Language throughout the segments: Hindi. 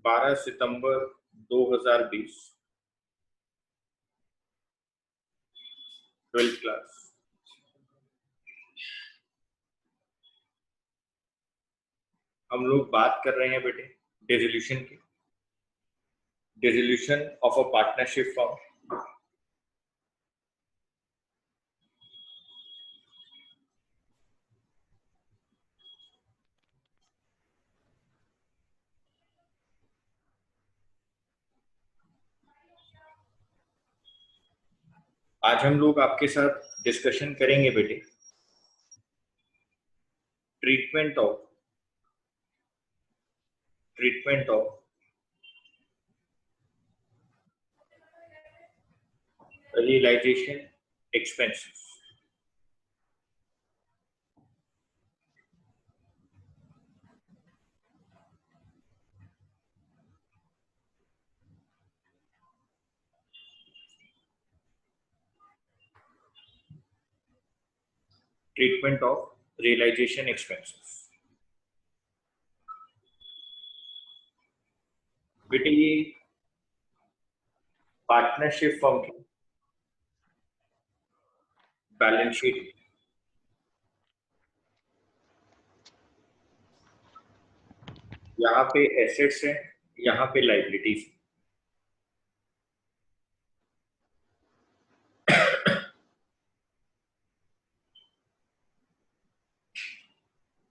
12 सितंबर 2020, 12th क्लास। हम लोग बात कर रहे हैं बेटे डिसोल्यूशन की, dissolution of a partnership form. आज हम लोग आपके साथ डिस्कशन करेंगे बेटे treatment of realization expenses. Treatment of realization expenses. बेटे ये पार्टनरशिप फर्म की बैलेंस शीट, यहाँ पे एसेट्स है, यहाँ पे लाइबिलिटीज।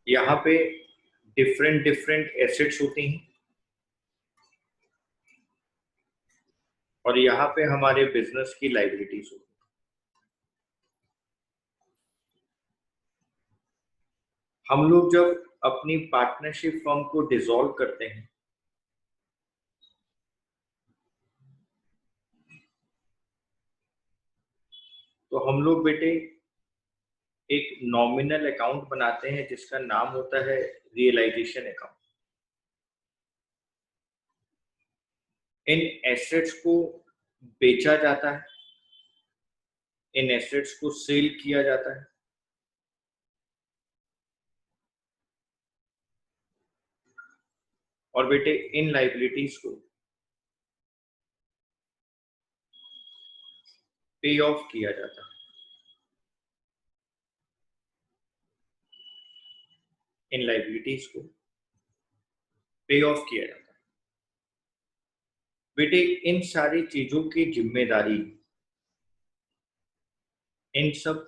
यहाँ पे डिफरेंट एसेट्स होती हैं और यहाँ पे हमारे बिजनेस की लाइबिलिटीज होती हैं। हम लोग जब अपनी पार्टनरशिप फर्म को डिसॉल्व करते हैं तो हम लोग बेटे एक नॉमिनल अकाउंट बनाते हैं जिसका नाम होता है रियलाइजेशन अकाउंट। इन एसेट्स को बेचा जाता है, इन एसेट्स को सेल किया जाता है और बेटे इन लाइबिलिटीज को पे ऑफ किया जाता है। इन लाइबिलिटीज को पे ऑफ किया जाता है। बेटे इन सारी चीजों की जिम्मेदारी, इन सब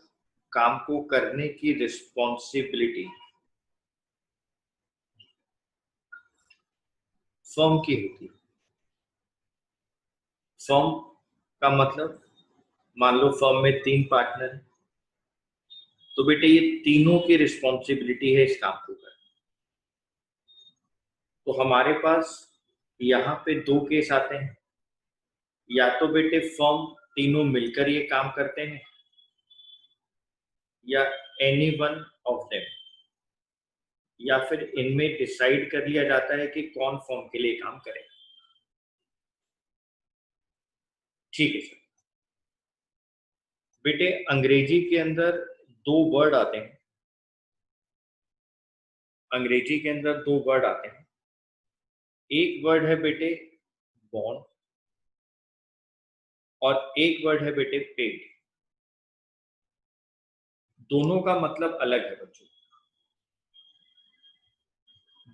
काम को करने की रिस्पॉन्सिबिलिटी फर्म की होती है। फर्म का मतलब, मान लो फर्म में 3 पार्टनर हैं, तो बेटे ये तीनों की रिस्पॉन्सिबिलिटी है इस काम को करना। तो हमारे पास यहाँ पे 2 केस आते हैं, या तो बेटे फर्म तीनों मिलकर ये काम करते हैं या एनी वन ऑफ देम, या फिर इनमें डिसाइड कर लिया जाता है कि कौन फर्म के लिए काम करेगा। ठीक है सर। बेटे अंग्रेजी के अंदर 2 वर्ड आते हैं, अंग्रेजी के अंदर 2 वर्ड आते हैं। एक वर्ड है बेटे बॉन्ड और एक वर्ड है बेटे पेड। दोनों का मतलब अलग है बच्चों।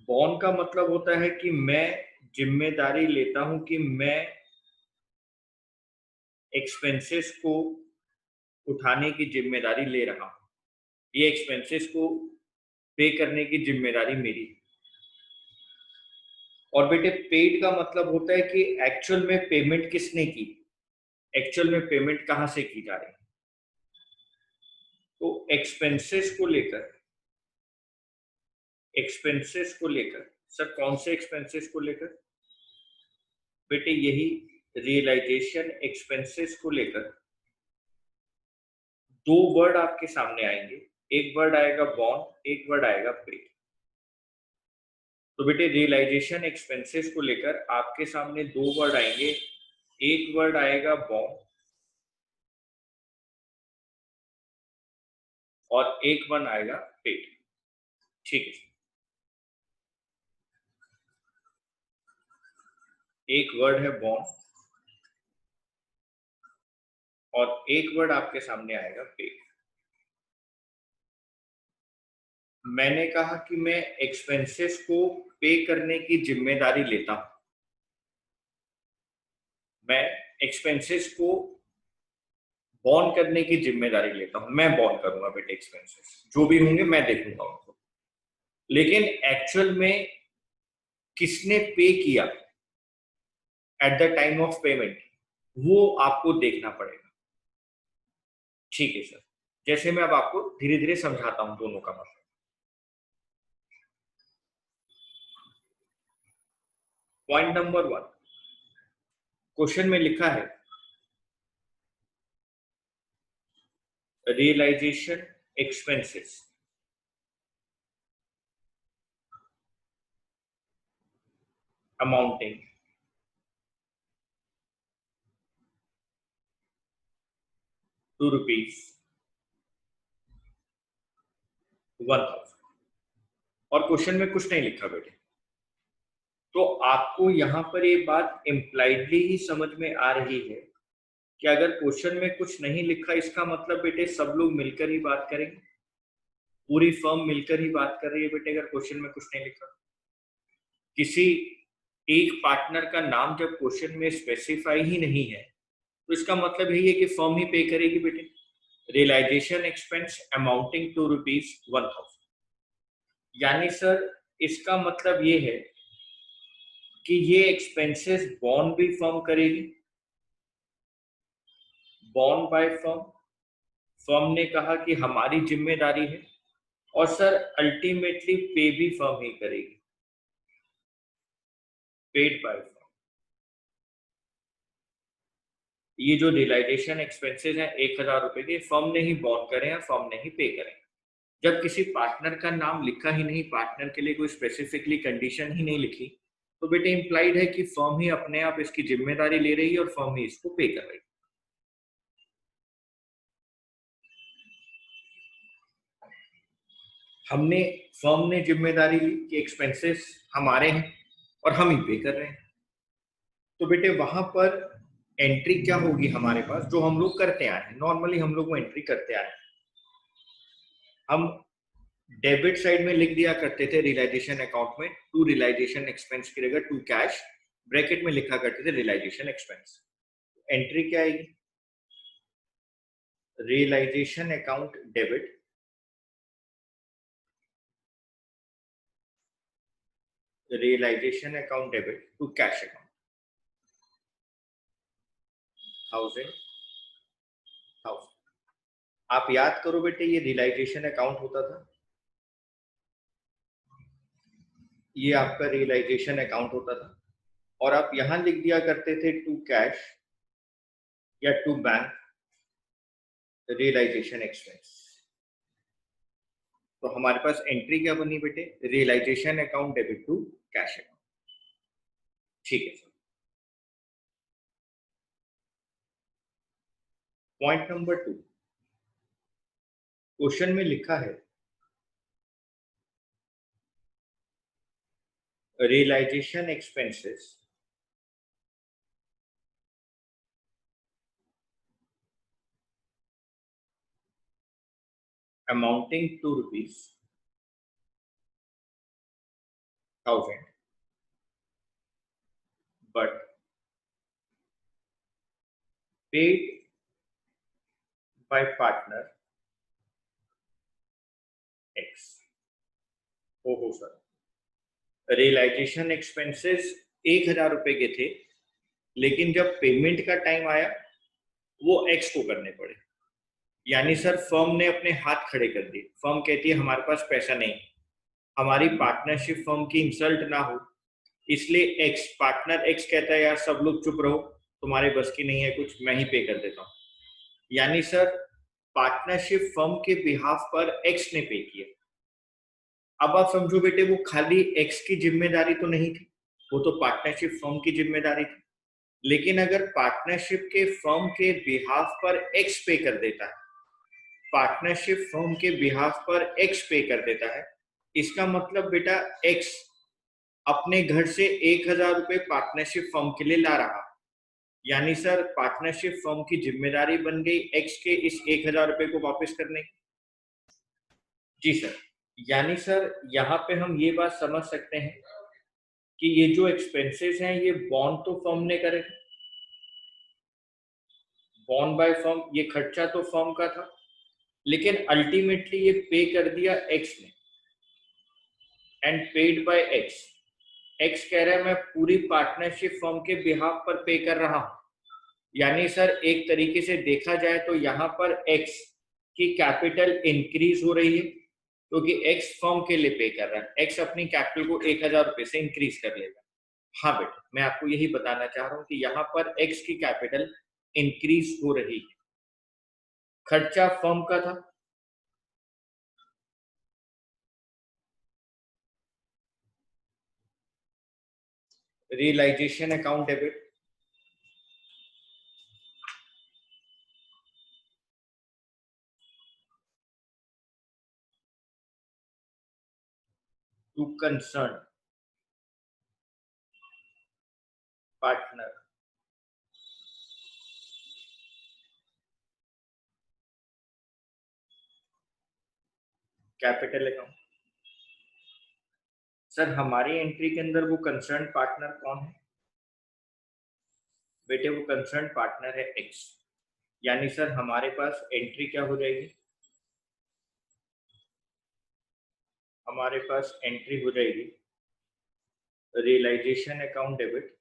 बॉन्ड का मतलब होता है कि मैं जिम्मेदारी लेता हूं कि मैं एक्सपेंसेस को उठाने की जिम्मेदारी ले रहा हूं, ये एक्सपेंसेस को पे करने की जिम्मेदारी मेरी है। और बेटे पेड का मतलब होता है कि एक्चुअल में पेमेंट किसने की, एक्चुअल में पेमेंट कहां से की जा रही है। तो एक्सपेंसेस को लेकर सर, कौन से एक्सपेंसेस को लेकर बेटे, यही रियलाइजेशन एक्सपेंसेस को लेकर 2 वर्ड आपके सामने आएंगे। एक वर्ड आएगा बॉन्ड, एक वर्ड आएगा पेड। तो बेटे रियलाइजेशन एक्सपेंसेस को लेकर आपके सामने 2 वर्ड आएंगे। एक वर्ड आएगा बॉन्ड और एक वर्ड आएगा पेड। ठीक है। एक वर्ड है बॉन्ड और एक वर्ड आपके सामने आएगा पे। मैंने कहा कि मैं एक्सपेंसेस को पे करने की जिम्मेदारी लेता हूं। मैं एक्सपेंसेस को बॉन्ड करने की जिम्मेदारी लेता हूं। मैं बॉन्ड करूंगा बेटे एक्सपेंसेस, जो भी होंगे मैं देखूंगा उनको। लेकिन एक्चुअल में किसने पे किया at the time of payment, वो आपको देखना पड़ेगा। ठीक है सर, जैसे मैं अब आपको धीरे धीरे समझाता हूं दोनों का मतलब। पॉइंट नंबर 1, क्वेश्चन में लिखा है रियलाइजेशन एक्सपेंसेस अमाउंटिंग ₹1,000 और क्वेश्चन में कुछ नहीं लिखा बेटे। तो आपको यहाँ पर ये बात इम्प्लाइडली ही समझ में आ रही है कि अगर क्वेश्चन में कुछ नहीं लिखा, इसका मतलब बेटे सब लोग मिलकर ही बात करेंगे, पूरी फर्म मिलकर ही बात कर रही है बेटे। अगर क्वेश्चन में कुछ नहीं लिखा, किसी एक पार्टनर का नाम जब क्वेश्चन में स्पेसिफाई ही नहीं है, तो इसका मतलब यही है कि फर्म ही पे करेगी बेटे। रियलाइजेशन एक्सपेंस अमाउंटिंग टू ₹1,000, यानी सर इसका मतलब ये है कि ये एक्सपेंसेस बॉन्ड भी फर्म करेगी, बॉन्ड बाय फर्म। फर्म ने कहा कि हमारी जिम्मेदारी है, और सर अल्टीमेटली पे भी फर्म ही करेगी, पेड बाय फर्म। ये जो रियलाइजेशन एक्सपेंसेस हैं ₹1,000 के, फर्म ने ही बॉन्ड करे हैं, फर्म ने ही पे करे। जब किसी पार्टनर का नाम लिखा ही नहीं, पार्टनर के लिए कोई स्पेसिफिकली कंडीशन ही नहीं लिखी, तो बेटे इंप्लाइड है कि फर्म ही अपने आप इसकी जिम्मेदारी ले रही है और फर्म ही इसको पे कर रही है। हमने फर्म ने जिम्मेदारी ली कि एक्सपेंसेस हमारे हैं और हम ही पे कर रहे हैं, तो बेटे वहां पर एंट्री क्या होगी हमारे पास, जो हम लोग करते आए हैं, नॉर्मली हम लोग वो एंट्री करते आए हैं। हम डेबिट साइड में लिख दिया करते थे रियलाइजेशन अकाउंट में, टू रियलाइजेशन एक्सपेंस की जगह टू कैश, ब्रैकेट में लिखा करते थे रियलाइजेशन एक्सपेंस। एंट्री क्या आएगी, realization account debit, realization account debit to cash account, 1000। आप याद करो बेटे, ये रियलाइजेशन अकाउंट होता था, ये आपका रियलाइजेशन अकाउंट होता था, और आप यहां लिख दिया करते थे टू कैश या टू बैंक रियलाइजेशन एक्सपेंस। तो हमारे पास एंट्री क्या बनी बेटे, realization account debit to cash account. ठीक है सर। पॉइंट नंबर 2, क्वेश्चन में लिखा है realization expenses amounting to ₹1,000 but paid by partner X। ओहो सर, रियलाइजेशन एक्सपेंसेस ₹1,000 के थे, लेकिन जब पेमेंट का टाइम आया वो एक्स को करने पड़े। यानी सर फर्म ने अपने हाथ खड़े कर दिए। फर्म कहती है हमारे पास पैसा नहीं, हमारी पार्टनरशिप फर्म की इंसल्ट ना हो, इसलिए एक्स, पार्टनर एक्स कहता है यार सब लोग चुप रहो, तुम्हारे बस की नहीं है कुछ, मैं ही पे कर देता हूँ। यानी सर पार्टनरशिप फर्म के बिहाफ पर एक्स ने पे किया। अब आप समझो बेटे, वो खाली एक्स की जिम्मेदारी तो नहीं थी, वो तो पार्टनरशिप फर्म की जिम्मेदारी थी। लेकिन अगर पार्टनरशिप के फर्म के बिहाफ पर एक्स पे कर देता है, पार्टनरशिप फर्म के बिहाफ पर एक्स पे कर देता है, इसका मतलब बेटा एक्स अपने घर से 1,000 रुपए पार्टनरशिप फर्म के लिए ला रहा, यानी सर पार्टनरशिप फर्म की जिम्मेदारी बन गई एक्स के इस 1,000 रुपए को वापस करने की। जी सर, यानी सर यहाँ पे हम ये बात समझ सकते हैं कि ये जो एक्सपेंसेस हैं ये बॉन्ड तो फर्म ने करे, बॉन्ड बाय फर्म, ये खर्चा तो फर्म का था, लेकिन अल्टीमेटली ये पे कर दिया एक्स ने, and paid by x. X कह रहा है मैं पूरी पार्टनरशिप फर्म के बिहाफ पर पे कर रहा हूं, यानी सर एक तरीके से देखा जाए तो यहाँ पर एक्स की कैपिटल इंक्रीज हो रही है क्योंकि एक्स फर्म के लिए पे कर रहा है, एक्स अपनी कैपिटल को 1,000 रुपए से इंक्रीज कर लेगा। हाँ बेटा, मैं आपको यही बताना चाह रहा हूँ कि यहाँ पर एक्स की कैपिटल इंक्रीज हो रही है, खर्चा फर्म का था, realization account debit, to concern partner, capital account. Sir हमारी एंट्री के अंदर वो कंसर्न पार्टनर कौन है बेटे? वो कंसर्न पार्टनर है एक्स, यानी सर हमारे पास एंट्री क्या हो जाएगी? हमारे पास एंट्री हो जाएगी realization account debit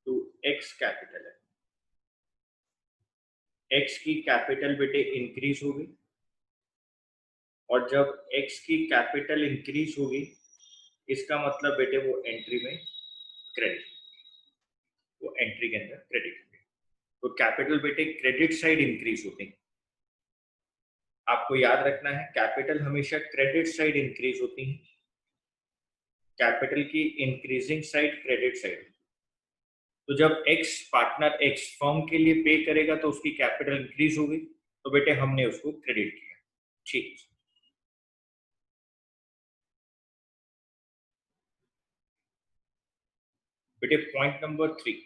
to X capital है। एक्स की कैपिटल बेटे इंक्रीज होगी, और जब एक्स की कैपिटल इंक्रीज होगी इसका मतलब बेटे वो एंट्री में क्रेडिट, वो एंट्री के अंदर क्रेडिट होगी। तो कैपिटल बेटे क्रेडिट साइड इंक्रीज होती है, आपको याद रखना है कैपिटल हमेशा क्रेडिट साइड इंक्रीज होती है, कैपिटल की इंक्रीजिंग साइड क्रेडिट साइड। तो जब एक्स पार्टनर एक्स फर्म के लिए पे करेगा तो उसकी कैपिटल इंक्रीज होगी, तो बेटे हमने उसको क्रेडिट किया। ठीक, बेटे point number 3,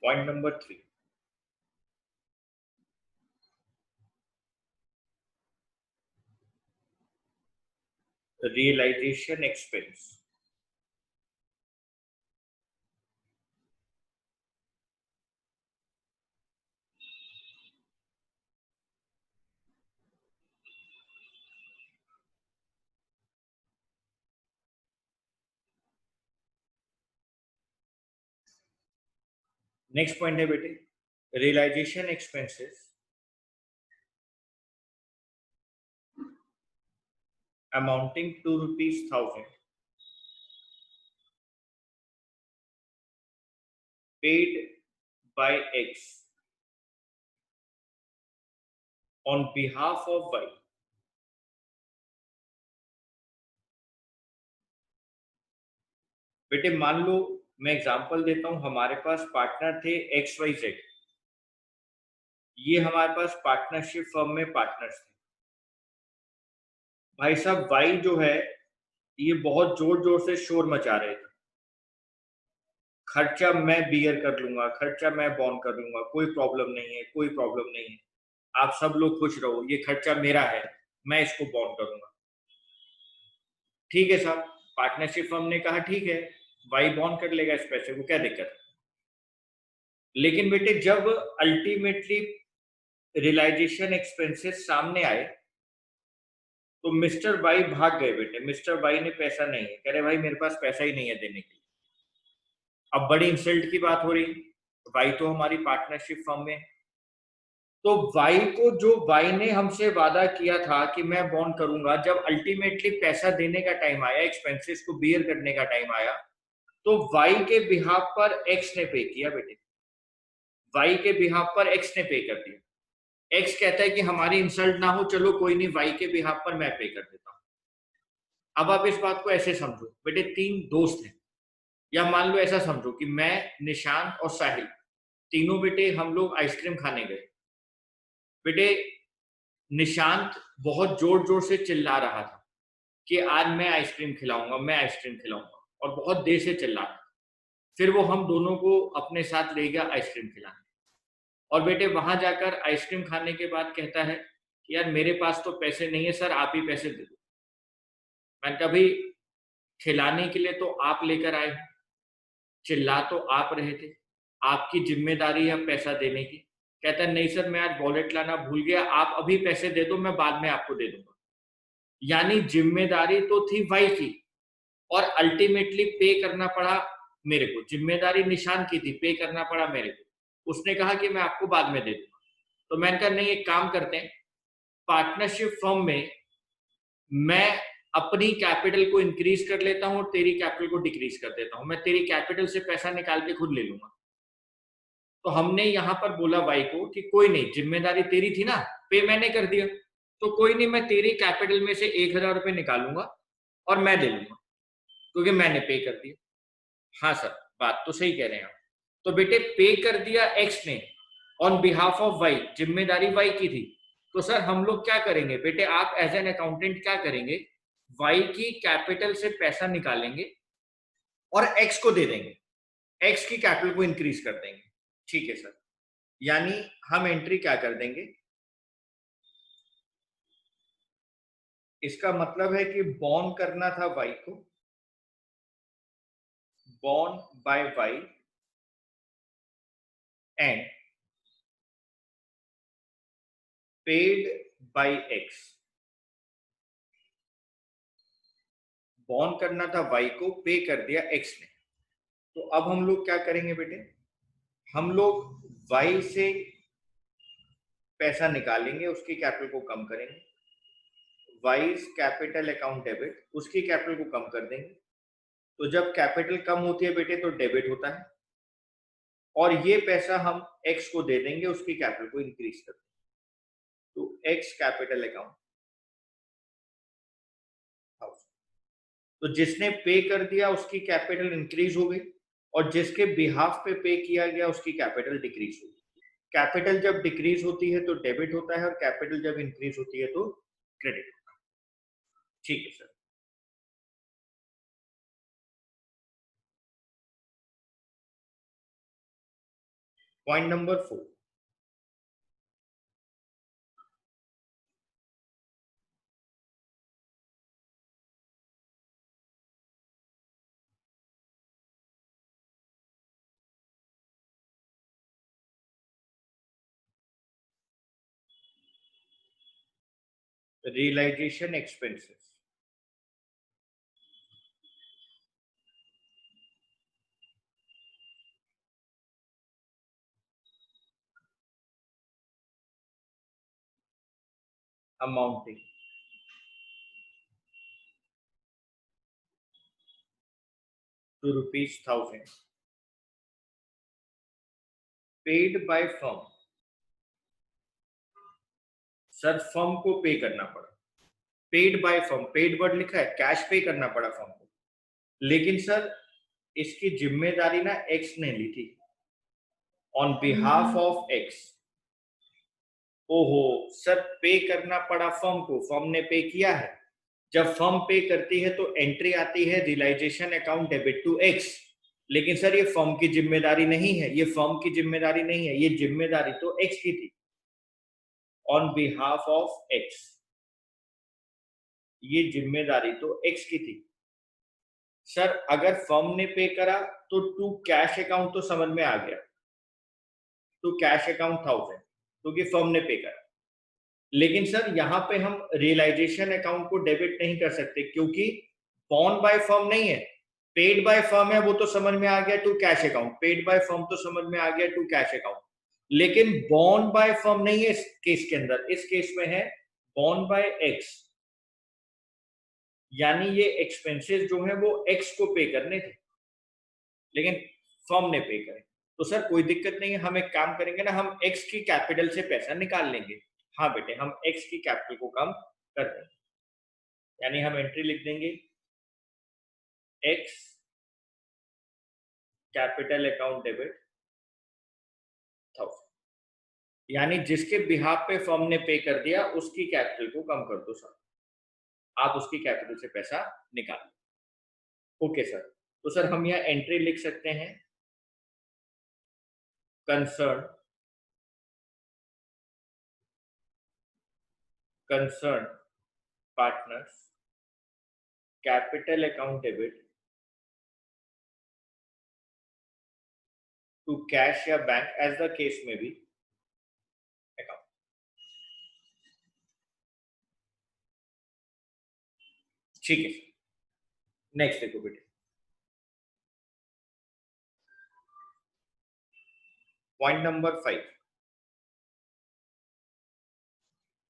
point number 3, realization expense. Next point है बेटे realization expenses amounting to ₹1,000 paid by X on behalf of Y। बेटे मान लो, मैं एग्जांपल देता हूं, हमारे पास पार्टनर थे XYZ, ये हमारे पास पार्टनरशिप फर्म में पार्टनर्स थे। भाई साहब वाई जो है ये बहुत जोर जोर से शोर मचा रहे थे, खर्चा मैं बियर कर लूंगा, खर्चा मैं बॉन्ड कर लूंगा, कोई प्रॉब्लम नहीं है, कोई प्रॉब्लम नहीं है, आप सब लोग खुश रहो, ये खर्चा मेरा है, मैं इसको बॉन्ड करूंगा। ठीक है साहब, पार्टनरशिप फर्म ने कहा ठीक है, वाई बॉन्ड कर लेगा इस पैसे को, क्या दिक्कत है। लेकिन बेटे जब अल्टीमेटली रियलाइजेशन एक्सपेंसेस सामने आए तो मिस्टर बाई भाग गए बेटे, मिस्टर बाई ने पैसा नहीं है, कह रहे भाई मेरे पास पैसा ही नहीं है देने के लिए। अब बड़ी इंसल्ट की बात हो रही, वाई तो हमारी पार्टनरशिप फर्म में, तो वाई को जो वाई ने हमसे वादा किया था कि मैं बॉन्ड करूंगा, जब अल्टीमेटली पैसा देने का टाइम आया, एक्सपेंसेस को बियर करने का टाइम आया, तो वाई के बिहाफ पर एक्स ने पे किया बेटे, वाई के बिहाफ पर एक्स ने पे कर दिया। एक्स कहता है कि हमारी इंसल्ट ना हो, चलो कोई नहीं, वाई के बिहाफ पर मैं पे कर देता हूं। अब आप इस बात को ऐसे समझो बेटे, 3 दोस्त हैं, या मान लो ऐसा समझो कि मैं, निशांत और साहिल, तीनों बेटे हम लोग आइसक्रीम खाने गए। बेटे निशांत बहुत जोर जोर से चिल्ला रहा था कि आज मैं आइसक्रीम खिलाऊंगा, मैं आइसक्रीम खिलाऊंगा, और बहुत देर से चिल्ला रहा था। फिर वो हम दोनों को अपने साथ ले गया आइसक्रीम खिलाने, और बेटे वहां जाकर आइसक्रीम खाने के बाद कहता है कि यार मेरे पास तो पैसे नहीं है सर, आप ही पैसे दे दो। मैंने कहा भाई खिलाने के लिए तो आप लेकर आए, चिल्ला तो आप रहे थे, आपकी जिम्मेदारी है पैसा देने की। कहता है नहीं सर मैं आज वॉलेट लाना भूल गया, आप अभी पैसे दे दो, मैं बाद में आपको दे दूंगा। यानी जिम्मेदारी तो थी भाई की, और अल्टीमेटली पे करना पड़ा मेरे को। जिम्मेदारी निशान की थी, पे करना पड़ा मेरे को। उसने कहा कि मैं आपको बाद में दे दूंगा। तो मैंने कहा नहीं, एक काम करते हैं, पार्टनरशिप फर्म में मैं अपनी कैपिटल को इंक्रीज कर लेता हूं और तेरी कैपिटल को डिक्रीज कर देता हूं, मैं तेरी कैपिटल से पैसा निकाल के खुद ले लूंगा। तो हमने यहां पर बोला भाई को कि कोई नहीं, जिम्मेदारी तेरी थी ना, पे मैंने कर दिया, तो कोई नहीं, मैं तेरी कैपिटल में से 1,000 रुपए निकालूंगा और मैं दे लूंगा, क्योंकि मैंने पे कर दिया। हाँ सर, बात तो सही कह रहे हैं आप। तो बेटे पे कर दिया एक्स ने ऑन बिहाफ ऑफ वाई, जिम्मेदारी वाई की थी। तो सर हम लोग क्या करेंगे बेटे, आप एज एन अकाउंटेंट क्या करेंगे, वाई की कैपिटल से पैसा निकालेंगे और एक्स को दे देंगे, एक्स की कैपिटल को इंक्रीज कर देंगे। ठीक है सर। यानी हम एंट्री क्या कर देंगे, इसका मतलब है कि बॉर्न करना था वाई को, borne by Y and paid by X. Borne करना था वाई को, पे कर दिया एक्स ने। तो अब हम लोग क्या करेंगे बेटे, हम लोग वाई से पैसा निकालेंगे, उसकी कैपिटल को कम करेंगे, वाइज कैपिटल अकाउंट डेबिट, उसकी कैपिटल को कम कर देंगे। तो जब कैपिटल कम होती है बेटे तो डेबिट होता है, और ये पैसा हम एक्स को दे देंगे, उसकी कैपिटल को इंक्रीज कर देंगे। तो एक्स कैपिटल अकाउंट, तो जिसने पे कर दिया उसकी कैपिटल इंक्रीज हो गई, और जिसके बिहाफ पे किया गया उसकी कैपिटल डिक्रीज हो गई। कैपिटल जब डिक्रीज होती है तो डेबिट होता है, और कैपिटल जब इंक्रीज होती है तो क्रेडिट होता है। ठीक है sir. Point number 4, realization expenses amounting to ₹1,000 paid by firm. Sir firm को पे करना पड़ा, paid by firm, paid word लिखा है, कैश पे करना पड़ा फर्म को। लेकिन सर इसकी जिम्मेदारी ना एक्स ने ली थी, ऑन बिहाफ ऑफ एक्स। ओहो सर, पे करना पड़ा फर्म को, फर्म ने पे किया है। जब फर्म पे करती है तो एंट्री आती है realization account debit to X. लेकिन सर ये फर्म की जिम्मेदारी नहीं है, ये फर्म की जिम्मेदारी नहीं है, ये जिम्मेदारी तो एक्स की थी, ऑन बिहाफ ऑफ एक्स। ये जिम्मेदारी तो एक्स की थी। सर अगर फर्म ने पे करा तो टू कैश अकाउंट तो समझ में आ गया, टू कैश अकाउंट 1,000, क्योंकि फर्म ने पे करा। लेकिन सर यहाँ पे हम रियलाइजेशन अकाउंट को डेबिट नहीं कर सकते, क्योंकि बॉर्न बाय फर्म नहीं है, पेड बाय फर्म है, वो तो समझ में आ गया to cash account, paid by firm तो समझ में आ गया टू कैश अकाउंट। लेकिन बॉर्न बाय फर्म नहीं है इस केस के अंदर, इस केस में है बॉर्न बाय एक्स। यानी ये एक्सपेंसेस जो है वो एक्स को पे करने थे, लेकिन फर्म ने पे करे। तो सर कोई दिक्कत नहीं है, हम एक काम करेंगे ना, हम एक्स की कैपिटल से पैसा निकाल लेंगे। हाँ बेटे, हम एक्स की कैपिटल को कम कर देंगे। यानी हम एंट्री लिख देंगे एक्स कैपिटल अकाउंट डेबिट यानी जिसके बिहाफ पे फर्म ने पे कर दिया उसकी कैपिटल को कम कर दो सर, आप उसकी कैपिटल से पैसा निकाल लो। ओके सर, तो सर हम यहाँ एंट्री लिख सकते हैं, concern partners capital account debit to cash या bank as the case may be account. ठीक है, नेक्स्ट देखो बेटे, point number 5,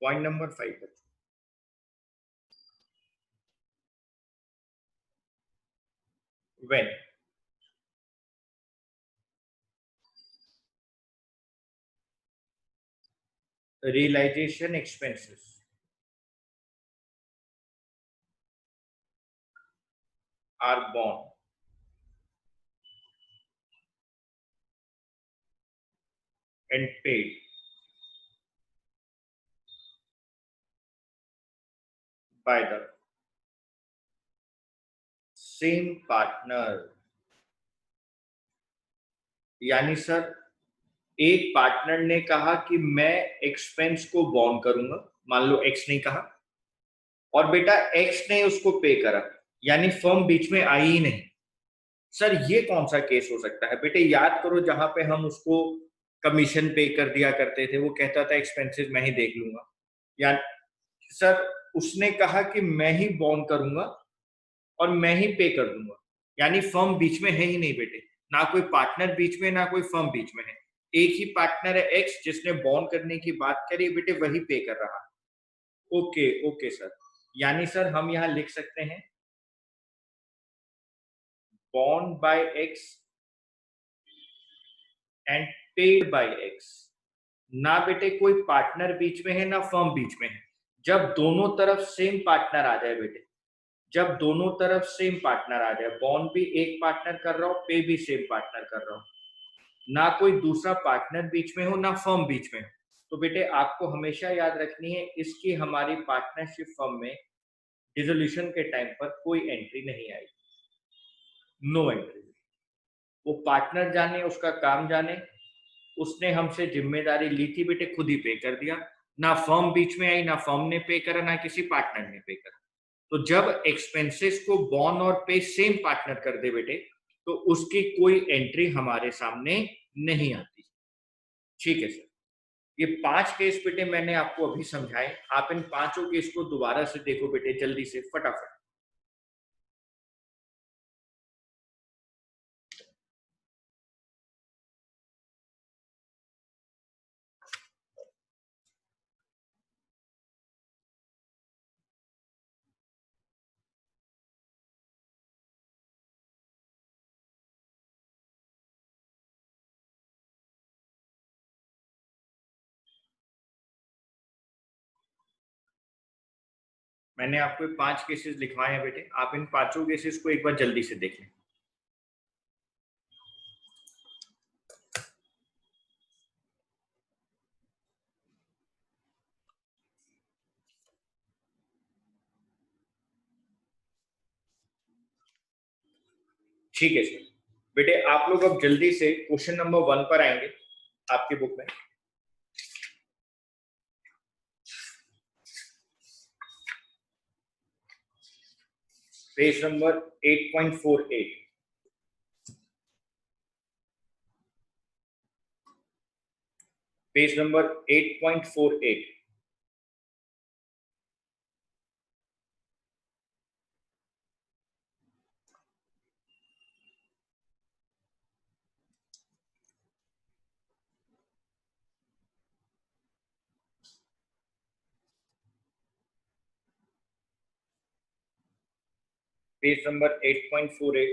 point number 5 when realization expenses are borne and paid by the same partner। यानी सर एक पार्टनर ने कहा कि मैं एक्सपेंस को बॉर्न करूंगा, मान लो एक्स ने कहा, और बेटा एक्स ने उसको पे करा, यानी फर्म बीच में आई ही नहीं। सर ये कौन सा केस हो सकता है बेटे, याद करो जहां पे हम उसको कमीशन पे कर दिया करते थे, वो कहता था एक्सपेंसेस मैं ही देख लूंगा, या सर उसने कहा कि मैं ही बॉर्न करूंगा और मैं ही पे कर दूंगा, यानी फर्म बीच में है ही नहीं बेटे, ना कोई पार्टनर बीच में ना कोई फर्म बीच में है, एक ही पार्टनर है एक्स जिसने बॉन्ड करने की बात करी बेटे, वही पे कर रहा है। ओके ओके सर, यानी सर हम यहां लिख सकते हैं bond by x and paid by x. ना बेटे कोई पार्टनर बीच में है ना फर्म बीच में है, जब दोनों तरफ सेम पार्टनर आ जाए बेटे, जब दोनों तरफ सेम पार्टनर आ जाए, बॉन्ड भी एक पार्टनर कर रहा हो, पे भी सेम पार्टनर कर रहा हो, ना कोई दूसरा पार्टनर बीच में हो ना फर्म बीच में हो, तो बेटे आपको हमेशा याद रखनी है इसकी हमारी पार्टनरशिप फर्म में डिसोल्यूशन के टाइम पर कोई एंट्री नहीं आई, नो एंट्री। वो पार्टनर जाने, उसका काम जाने, उसने हमसे जिम्मेदारी ली थी बेटे, खुद ही पे कर दिया, ना फर्म बीच में आई, ना फर्म ने पे करा, ना किसी पार्टनर ने पे करा। तो जब एक्सपेंसेस को बॉर्न और पे सेम पार्टनर कर दे बेटे, तो उसकी कोई एंट्री हमारे सामने नहीं आती। ठीक है सर, ये 5 केस बेटे मैंने आपको अभी समझाए, आप इन पांचों केस को दोबारा से देखो बेटे, जल्दी से फटाफट। मैंने आपको 5 केसेस लिखवाए हैं बेटे, आप इन पांचों केसेस को एक बार जल्दी से देख लें। ठीक है सर, बेटे आप लोग अब जल्दी से क्वेश्चन नंबर 1 पर आएंगे आपकी बुक में। Page number 8.48, page number 8.48। Page number 8.48,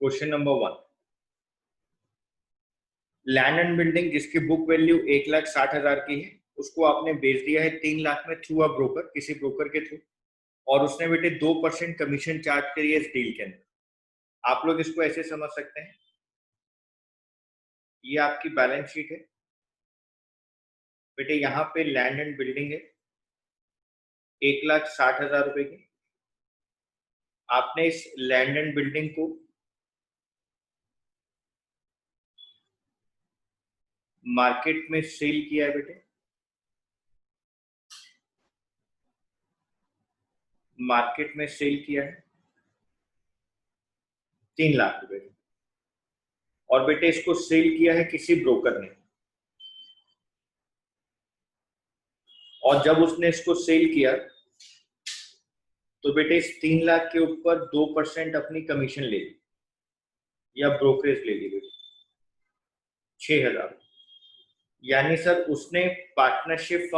question number 1। Land and building जिसकी बुक वैल्यू 1,60,000 की है, उसको आपने बेच दिया है 3 लाख में थ्रू अ ब्रोकर, किसी ब्रोकर के थ्रू, और उसने बेटे 2% कमीशन चार्ज करी है इस डील के अंदर। आप लोग इसको ऐसे समझ सकते हैं, ये आपकी बैलेंस शीट है बेटे। यहाँ पे लैंड एंड बिल्डिंग है 1,60,000 रुपए की। आपने इस लैंड एंड बिल्डिंग को मार्केट में सेल किया है बेटे। मार्केट में सेल किया है 3 लाख रुपए। और बेटे इसको सेल किया है किसी ब्रोकर ने। और जब उसने इसको सेल किया तो बेटे इस 3 लाख के ऊपर 2% अपनी कमीशन ले ली या ब्रोकरेज ले ली बेटे 6,000। यानी सर उसने पार्टनरशिप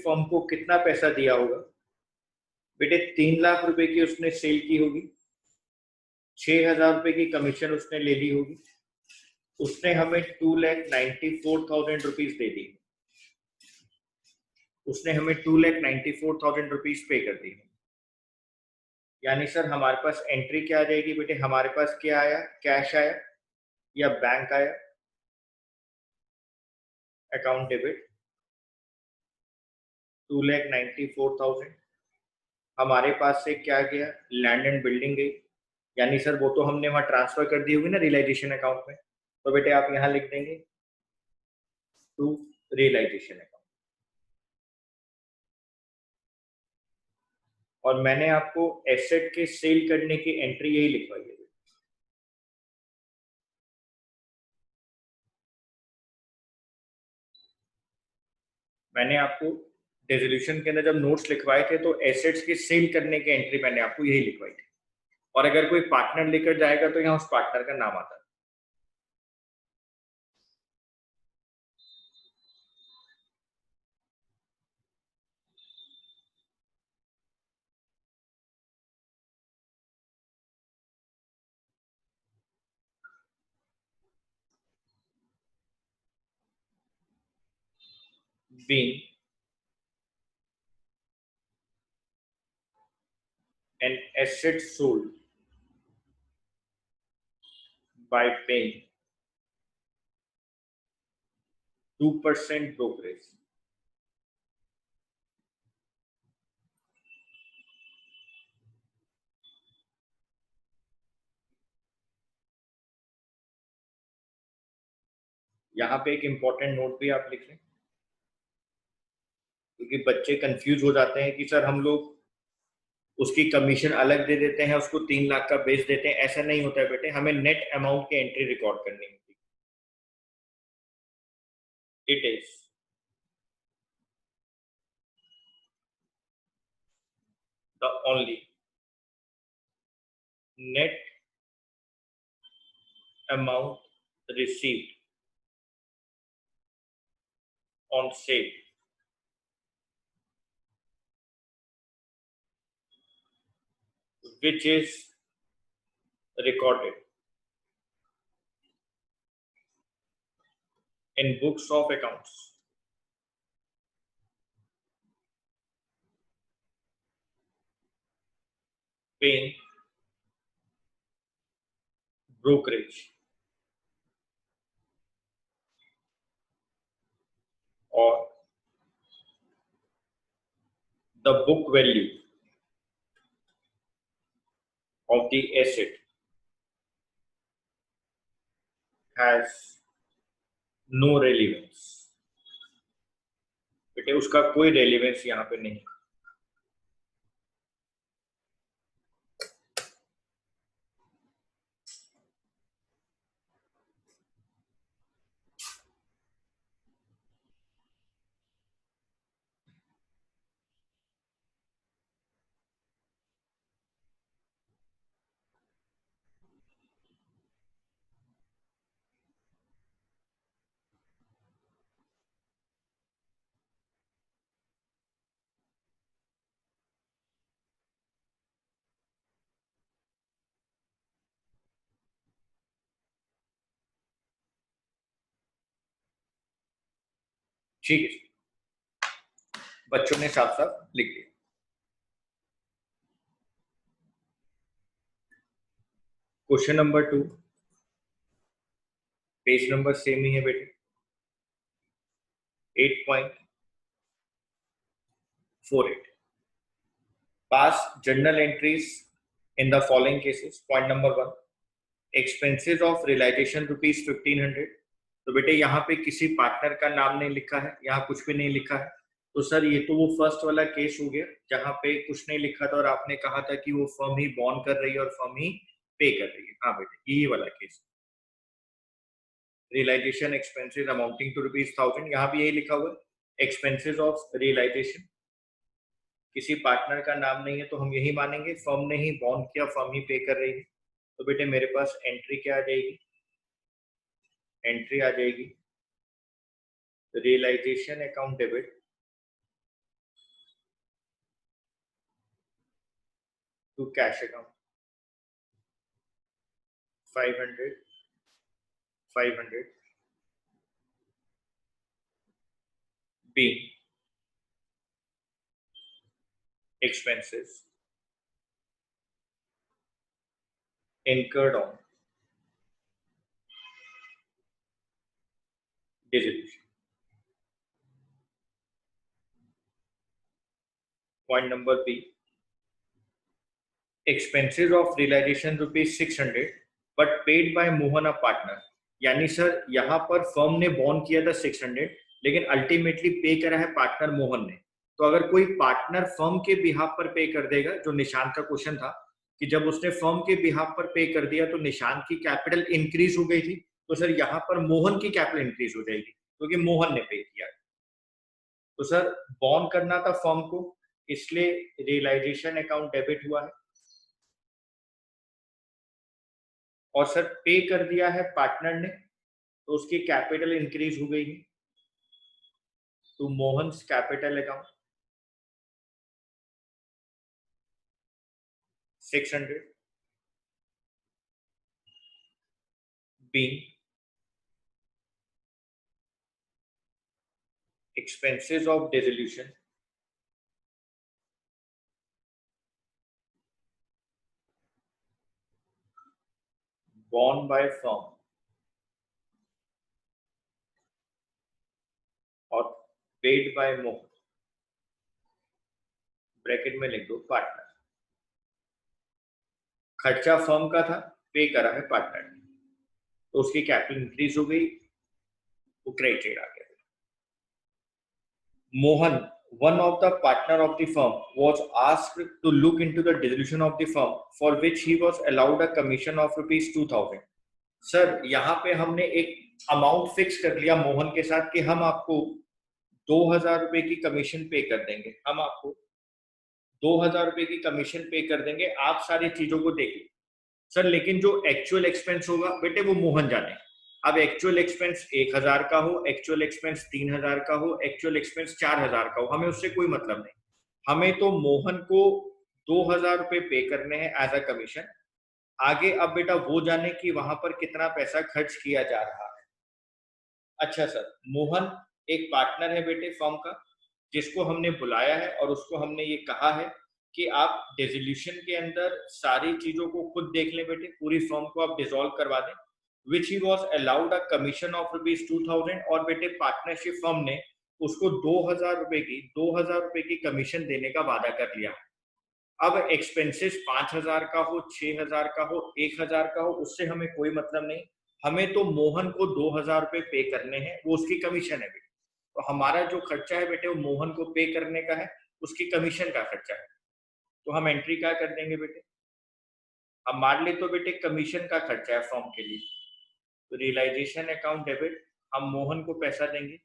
फर्म को कितना पैसा दिया होगा बेटे? 3 लाख रुपए की उसने सेल की होगी, 6,000 रुपए की कमीशन उसने ले ली होगी, उसने हमें 2,94,000 रुपीज दे दी। उसने हमें 2,94,000 रुपीज पे कर दी। यानी सर हमारे पास एंट्री क्या आ जाएगी बेटे? हमारे पास क्या आया? कैश आया या बैंक आया? Account debit 2,94,000। हमारे पास से क्या गया? लैंड एंड बिल्डिंग गई। यानी सर वो तो हमने वहां ट्रांसफर कर दी होगी ना रियलाइजेशन अकाउंट में। तो बेटे आप यहां लिख देंगे टू रियलाइजेशन अकाउंट। और मैंने आपको एसेट के सेल करने की एंट्री यही लिखवाई है। मैंने आपको रेजोल्यूशन के अंदर जब नोट्स लिखवाए थे तो एसेट्स के सेल करने की एंट्री मैंने आपको यही लिखवाई थी। और अगर कोई पार्टनर लेकर जाएगा तो यहाँ उस पार्टनर का नाम आता है। Being an asset sold by paying 2% brokerage. यहाँ पे एक इंपॉर्टेंट नोट भी आप लिख लें, क्योंकि बच्चे कंफ्यूज हो जाते हैं कि सर हम लोग उसकी कमीशन अलग दे देते हैं, उसको 3 लाख का बेच देते हैं। ऐसा नहीं होता है बेटे, हमें नेट अमाउंट की एंट्री रिकॉर्ड करनी होती है। It is the only net amount received on sale which is recorded in books of accounts paying brokerage or the book value of the asset has no relevance। बेटे उसका कोई रेलिवेंस यहाँ पे नहीं। ठीक है, बच्चों ने साफ साफ लिख दिया। Question number 2, page number same ही है बेटे, 8.48. Pass journal entries in the following cases. Point number 1, expenses of realisation ₹1500. तो बेटे यहाँ पे किसी पार्टनर का नाम नहीं लिखा है, यहाँ कुछ भी नहीं लिखा है. तो सर ये तो वो फर्स्ट वाला केस हो गया जहाँ पे कुछ नहीं लिखा था और आपने कहा था कि वो फर्म ही बॉन्ड कर रही है और फर्म ही पे कर रही है. हाँ बेटे यही वाला case. Realization expenses amounting to ₹1000, यहाँ भी यही लिखा हुआ है. एक्सपेंसेस ऑफ रियलाइजेशन, किसी पार्टनर का नाम नहीं है तो हम यही मानेंगे फर्म ने ही बॉन्ड किया, फर्म ही पे कर रही है. तो बेटे मेरे पास एंट्री क्या आ जाएगी, एंट्री आ जाएगी realization account debit to cash account 500 500 being expenses incurred on dissolution. Point number B, expenses of realization ₹600 but paid by Mohan a partner. यानी सर यहाँ पर फर्म ने बॉन्ड किया था 600 लेकिन अल्टीमेटली पे करा है पार्टनर मोहन ने. तो अगर कोई पार्टनर फर्म के बिहाफ पर पे कर देगा, जो निशांत का क्वेश्चन था कि जब उसने फर्म के बिहाफ पर पे कर दिया तो निशांत की कैपिटल इंक्रीज हो गई थी, तो सर यहाँ पर मोहन की कैपिटल इंक्रीज हो जाएगी क्योंकि मोहन ने पे किया. तो सर बॉन्ड करना था फर्म को, इसलिए रियलाइजेशन अकाउंट डेबिट हुआ है. और सर पे कर दिया है पार्टनर ने तो उसकी कैपिटल इंक्रीज हो गई है. तो Mohan's capital account 600 being expenses of dissolution borne by firm और paid by मोहन, ब्रैकेट में लिख दो पार्टनर. खर्चा फर्म का था, पे करा है पार्टनर ने, तो उसकी कैपिटल इंक्रीज हो गई, वो क्रेडिट आ गया. Mohan, one of the partner of the firm, was asked to look into the dissolution of the firm, for which he was allowed a commission of ₹2000. Sir यहाँ पे हमने एक अमाउंट फिक्स कर लिया मोहन के साथ कि हम आपको 2000 रुपए की कमीशन पे कर देंगे, हम आपको 2000 रुपए की कमीशन पे कर देंगे, आप सारी चीजों को देखिए. सर लेकिन जो एक्चुअल एक्सपेंस होगा बेटे वो मोहन जाने. अब एक्चुअल एक्सपेंस 1000 का हो, एक्चुअल एक्सपेंस 3000 का हो, एक्चुअल एक्सपेंस 4000 का हो, हमें उससे कोई मतलब नहीं. हमें तो मोहन को 2000 रुपए पे करने हैं एज अ कमीशन. आगे अब बेटा वो जाने कि वहां पर कितना पैसा खर्च किया जा रहा है. अच्छा सर, मोहन एक पार्टनर है बेटे फर्म का, जिसको हमने बुलाया है और उसको हमने ये कहा है कि आप डिसोल्यूशन के अंदर सारी चीजों को खुद देख लें बेटे, पूरी फर्म को आप डिसॉल्व करवा दें. Which he was allowed a commission of ₹2000. और बेटे पार्टनरशिप फर्म ने उसको 2000 रुपए की कमीशन देने का वादा कर लिया. अब एक्सपेंसेस 5000 का हो, 6000 का हो, 1000 का हो, उससे हमें कोई मतलब नहीं. हमें तो मोहन को 2000 रुपए पे करने हैं, वो उसकी कमीशन है बेटे. तो हमारा जो खर्चा है बेटे वो मोहन को पे करने का है, उसकी कमीशन का खर्चा है. तो हम एंट्री क्या कर देंगे बेटे, अब मान ले तो बेटे कमीशन का खर्चा है फर्म के लिए, तो रियलाइजेशन अकाउंट डेबिट, हम मोहन को पैसा देंगे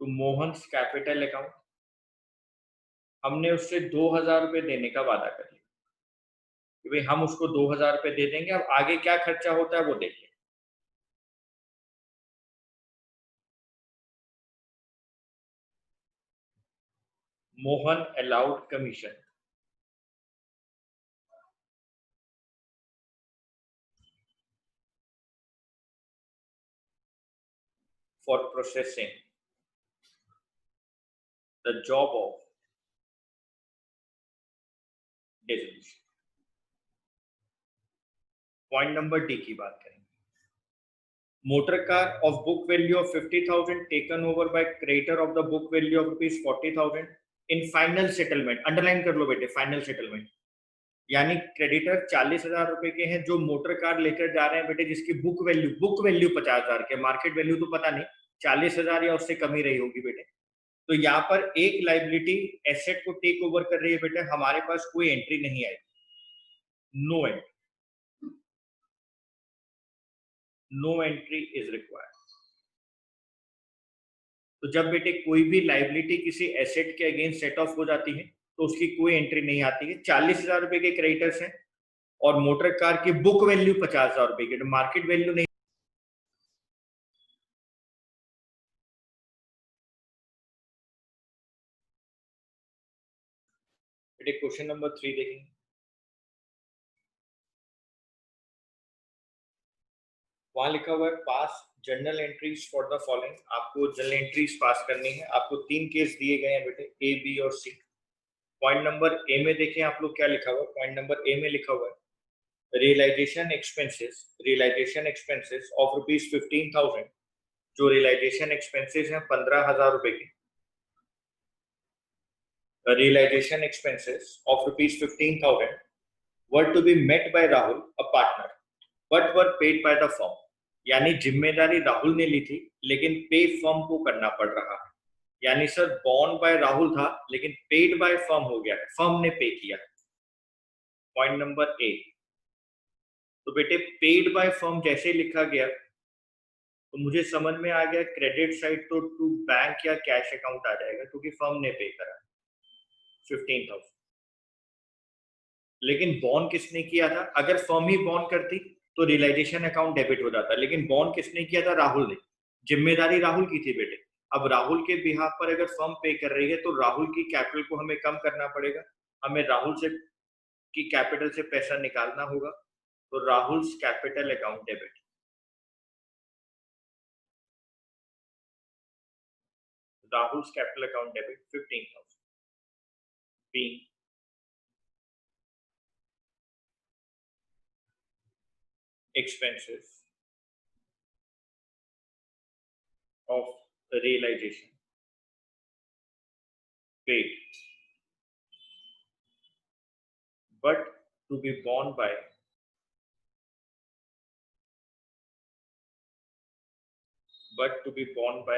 तो मोहन कैपिटल अकाउंट, हमने उससे 2000 रुपए देने का वादा कर लिया कि भाई हम उसको 2000 रुपए दे देंगे. अब आगे क्या खर्चा होता है वो देखिए. Mohan allowed commission for processing the job of dissolution. Point number D की बात करेंगे। Motor car of book value of 50,000 taken over by creditor of the book value of ₹40,000 in final settlement. Underline कर लो बेटे, फाइनल सेटलमेंट यानी क्रेडिटर 40,000 रुपए के हैं जो मोटर कार लेकर जा रहे हैं बेटे, जिसकी बुक वैल्यू 50,000 के, मार्केट वैल्यू तो पता नहीं, 40,000 या उससे कम ही रही होगी बेटे। तो यहाँ पर एक लाइबिलिटी एसेट को टेक ओवर कर रही है बेटे, हमारे पास कोई एंट्री नहीं आई, no entry, no entry is required. तो जब बेटे कोई भी लाइबिलिटी किसी एसेट के अगेंस्ट सेट ऑफ हो जाती है तो उसकी कोई एंट्री नहीं आती है। 40,000 रुपए के क्रेडिटर्स हैं और मोटर कार की बुक वैल्यू 50,000 रुपए की, मार्केट वैल्यू नहीं। बेटे क्वेश्चन नंबर 3 देखेंगे। वहां लिखा हुआ है पास journal entries for the following. आपको जर्नल एंट्रीज पास करनी है। आपको 3 केस दिए गए हैं बेटे, ए, बी और सी। पॉइंट नंबर ए में देखें आप लोग क्या लिखा हुआ है। पॉइंट नंबर ए में लिखा हुआ है रियलाइजेशन एक्सपेंसेस ऑफ ₹15,000। जो रियलाइजेशन एक्सपेंसेस हैं 15,000 रुपए की, realization expenses of ₹15,000 were to be met by Rahul, a partner, but were paid by the firm। यानी जिम्मेदारी राहुल ने ली थी लेकिन पे फर्म को करना पड़ रहा है। यानी सर बॉर्न बाय राहुल था लेकिन पेड बाय फर्म हो गया है, फर्म ने पे किया। Point number A. तो बेटे पेड बाय फर्म जैसे लिखा गया तो मुझे समझ में आ गया क्रेडिट साइड तो टू बैंक या कैश अकाउंट आ जाएगा क्योंकि फर्म ने पे करा 15,000। लेकिन बॉन्ड किसने किया था? अगर फर्म ही बॉन्ड करती तो रियलाइजेशन अकाउंट डेबिट हो जाता, लेकिन बॉन्ड किसने किया था? राहुल ने। जिम्मेदारी राहुल की थी बेटे। अब राहुल के बिहाफ पर अगर फर्म पे कर रही है तो राहुल की कैपिटल को हमें कम करना पड़ेगा, हमें राहुल से की कैपिटल से पैसा निकालना होगा। तो Rahul capital account debit, Rahul capital account debit 15,000 being expenses of realization paid but to be borne by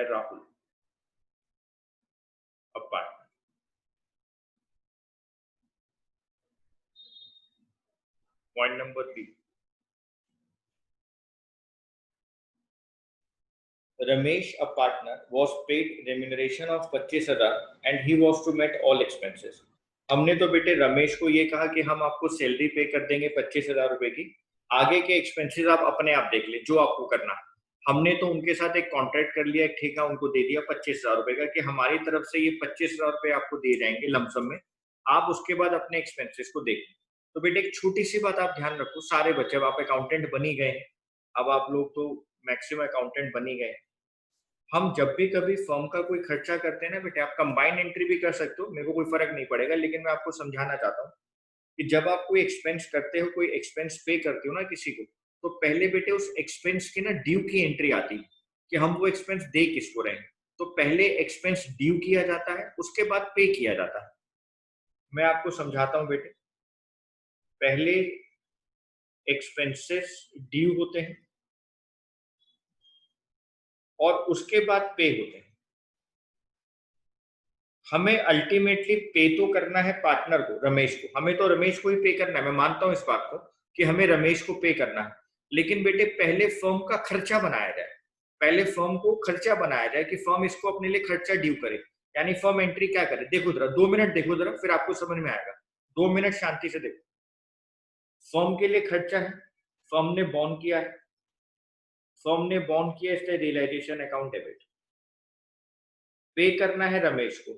Rahul, a partner। Point number B, Ramesh, a partner, was paid remuneration of 25,000 and he was to meet all expenses। हमने तो बेटे रमेश को ये कहा कि हम आपको सैलरी पे कर देंगे 25,000 रुपए की, आगे के एक्सपेंसेस आप अपने आप देख ले जो आपको करना है। हमने तो उनके साथ एक कॉन्ट्रैक्ट कर लिया, एक ठेका उनको दे दिया 25,000 रुपए का कि हमारी तरफ से ये 25,000 रुपए आपको दिए जाएंगे लमसम में, आप उसके बाद अपने एक्सपेंसेस को देखें। तो बेटे एक छोटी सी बात आप ध्यान रखो, सारे बच्चे, अब आप अकाउंटेंट बनी गए, अब आप लोग तो मैक्सिमम अकाउंटेंट बनी गए। हम जब भी कभी फर्म का कोई खर्चा करते हैं ना बेटे, आप कंबाइंड एंट्री भी कर सकते हो, मेरे को कोई फर्क नहीं पड़ेगा, लेकिन मैं आपको समझाना चाहता हूँ कि जब आप कोई एक्सपेंस करते हो, कोई एक्सपेंस पे करते हो ना किसी को, तो पहले बेटे उस एक्सपेंस की ना ड्यू की एंट्री आती है कि हम वो एक्सपेंस दे किसको रहे हैं। तो पहले एक्सपेंस ड्यू किया जाता है, उसके बाद पे किया जाता है। मैं आपको समझाता हूं बेटे, पहले एक्सपेंसेस ड्यू होते हैं और उसके बाद पे होते हैं। हमें अल्टीमेटली पे तो करना है पार्टनर को, रमेश को, हमें तो रमेश को ही पे करना है। मैं मानता हूं इस बात को कि हमें रमेश को पे करना है, लेकिन बेटे पहले फर्म का खर्चा बनाया जाए, पहले फर्म को खर्चा बनाया जाए कि फर्म इसको अपने लिए खर्चा ड्यू करे। यानी फर्म एंट्री क्या करे, देखो जरा 2 मिनट देखो जरा, फिर आपको समझ में आएगा। 2 मिनट शांति से देखो। फर्म के लिए खर्चा है, फर्म ने बॉन्ड किया है, फर्म ने बॉन्ड किया, इसलिए रियलाइजेशन अकाउंट डेबिट। पे करना है रमेश को,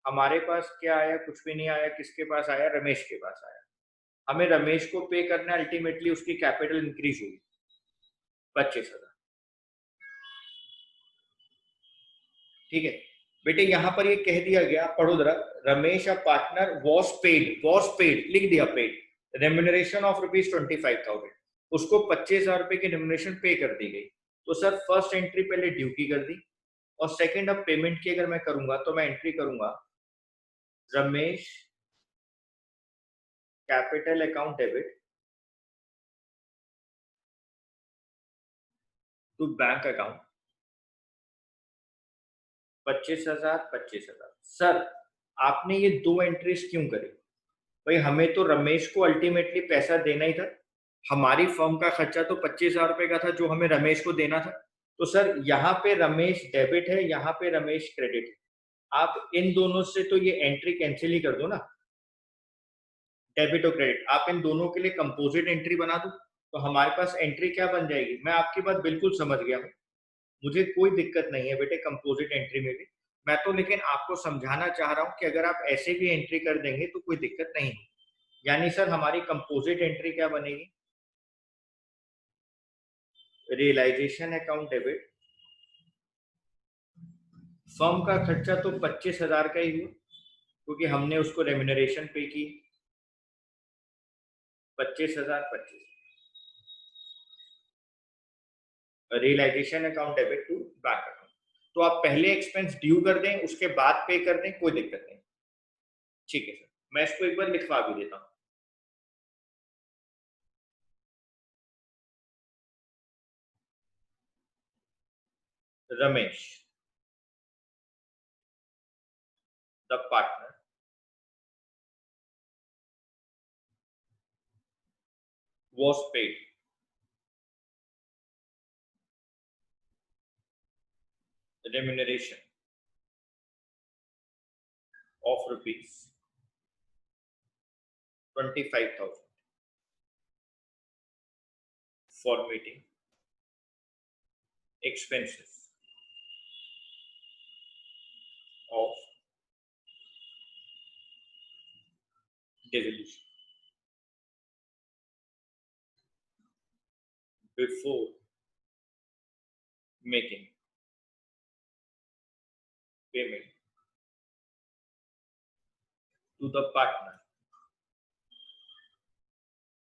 हमारे पास क्या आया? कुछ भी नहीं आया। किसके पास आया? रमेश के पास आया। हमें रमेश को पे करना है, अल्टीमेटली उसकी कैपिटल इंक्रीज हुई 25,000। ठीक है बेटे, यहां पर ये कह दिया गया, पढ़ो जरा, Ramesh a partner was paid लिख दिया पेड रेम्यूनरेशन ऑफ ₹25,000। उसको 25,000 रुपए की रेम्युनरेशन पे कर दी गई। तो सर फर्स्ट एंट्री पहले ड्यू की कर दी, और सेकंड अब पेमेंट की अगर मैं करूंगा तो मैं एंट्री करूंगा Ramesh capital account debit to bank account 25,000 25,000। सर आपने ये दो एंट्रीज क्यों करी? भाई हमें तो रमेश को अल्टीमेटली पैसा देना ही था, हमारी फर्म का खर्चा तो 25,000 रुपए का था जो हमें रमेश को देना था। तो सर यहाँ पे रमेश डेबिट है, यहाँ पे रमेश क्रेडिट है, आप इन दोनों से तो ये एंट्री कैंसिल ही कर दो ना, डेबिट और क्रेडिट, आप इन दोनों के लिए कंपोजिट एंट्री बना दो, तो हमारे पास एंट्री क्या बन जाएगी। मैं आपकी बात बिल्कुल समझ गया हूँ, मुझे कोई दिक्कत नहीं है बेटे कंपोजिट एंट्री में भी, मैं तो लेकिन आपको समझाना चाह रहा हूँ कि अगर आप ऐसे भी एंट्री कर देंगे तो कोई दिक्कत नहीं है। यानी सर हमारी कंपोजिट एंट्री क्या बनेगी, रियलाइजेशन अकाउंट डेबिट, फर्म का खर्चा तो 25,000 का ही हुआ क्योंकि हमने उसको रेम्यूनरेशन पे की, 25,000 25, realization account debit to bank account. तो आप पहले एक्सपेंस ड्यू कर दें, उसके बाद पे कर दें, कोई दिक्कत नहीं। ठीक है सर, मैं इसको एक बार लिखवा भी देता हूँ। Ramesh the partner was paid remuneration of rupees 25,000 for meeting expenses of dissolution before making payment to the partner.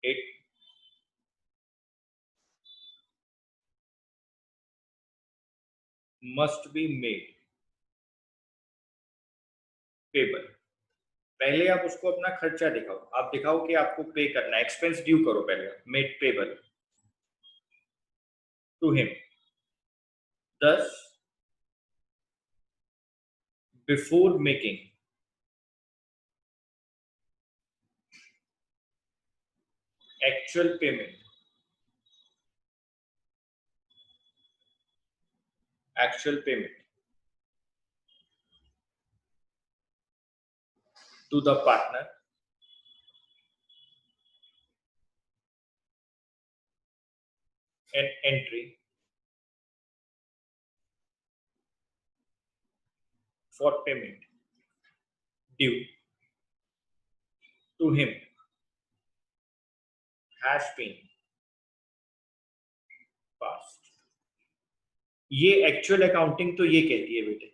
It must be made payable. पहले आप उसको अपना खर्चा दिखाओ, आप दिखाओ कि आपको पे करना है, एक्सपेंस ड्यू करो पहले, made payable to him, thus before making actual payment to the partner and entry for payment due to him has been passed। ये एक्चुअल अकाउंटिंग तो ये कहती है बेटे,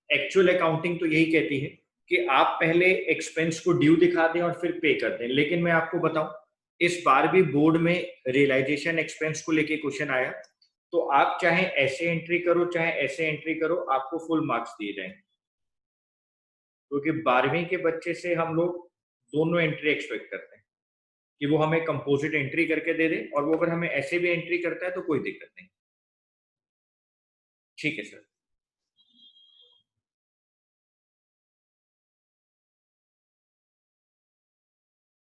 एक्चुअल अकाउंटिंग तो यही कहती है कि आप पहले एक्सपेंस को ड्यू दिखा दें और फिर पे कर दें। लेकिन मैं आपको बताऊं, इस बार भी बोर्ड में रियलाइजेशन एक्सपेंस को लेके क्वेश्चन आया, तो आप चाहे ऐसे एंट्री करो चाहे ऐसे एंट्री करो, आपको फुल मार्क्स दिए जाएंगे, क्योंकि 12वीं के बच्चे से हम लोग दोनों एंट्री एक्सपेक्ट करते हैं कि वो हमें कंपोजिट एंट्री करके दे दे, और वो अगर हमें ऐसे भी एंट्री करता है तो कोई दिक्कत नहीं। ठीक है सर।